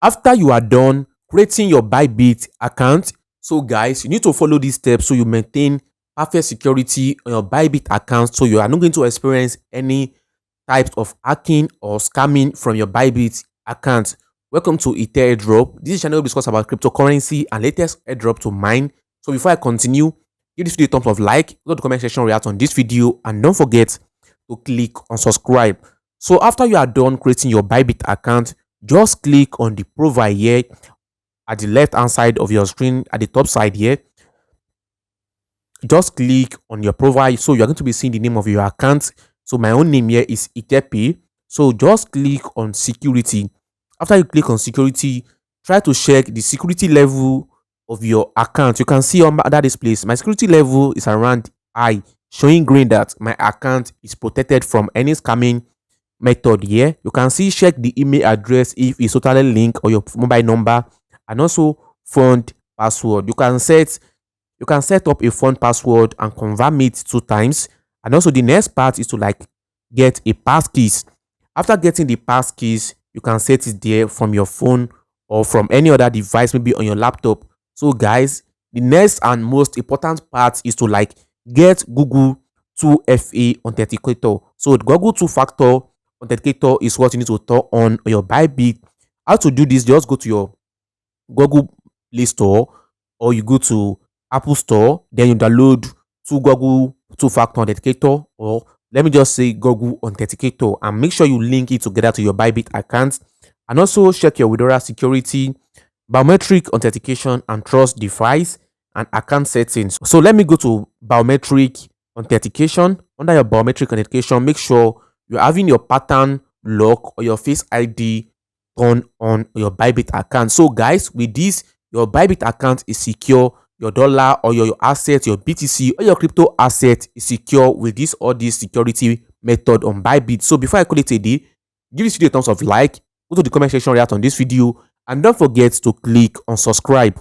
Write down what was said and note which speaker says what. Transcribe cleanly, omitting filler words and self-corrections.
Speaker 1: After you are done creating your Bybit account, so guys, you need to follow these steps so you maintain perfect security on your Bybit account, so you are not going to experience any types of hacking or scamming from your Bybit account. Welcome to Ether Airdrop. This channel will discuss about cryptocurrency and latest airdrop to mine. So before I continue, give this video a thumbs up, like, go to the comment section, react on this video, and don't forget to click on subscribe. So after you are done creating your Bybit account, just click on the profile here at the left hand side of your screen, at the top side here. Just click on your profile, so you're going to be seeing the name of your account. So my own name here is Itepe. So just click on security. After you click on security, try to check the security level of your account. You can see under this place, my security level is around I, showing green that my account is protected from any scamming method here. You can see check the email address if it's totally linked, or your mobile number, and also fund password. You can set up a fund password and confirm it 2 times. And also the next part is to get a passkeys. After getting the passkeys, you can set it there from your phone or from any other device, maybe on your laptop. So guys, the next and most important part is to get Google 2FA authenticator. So Google 2-factor authenticator is what you need to turn on your Bybit. How to do this? Just go to your Google Play Store, or you go to Apple Store, then you download Google 2-factor authenticator, or let me just say Google authenticator, and make sure you link it together to your Bybit account. And also check your withdrawal security, biometric authentication, and trust device and account settings. So let me go to biometric authentication. Under your biometric authentication, make sure you're having your pattern lock or your face ID turn on your Bybit account. So guys, with this, your Bybit account is secure. Your dollar or your asset, your BTC or your crypto asset is secure with all this security method on Bybit. So before I call it a day, give this video a thumbs up, like, go to the comment section, react on this video, and don't forget to click on subscribe.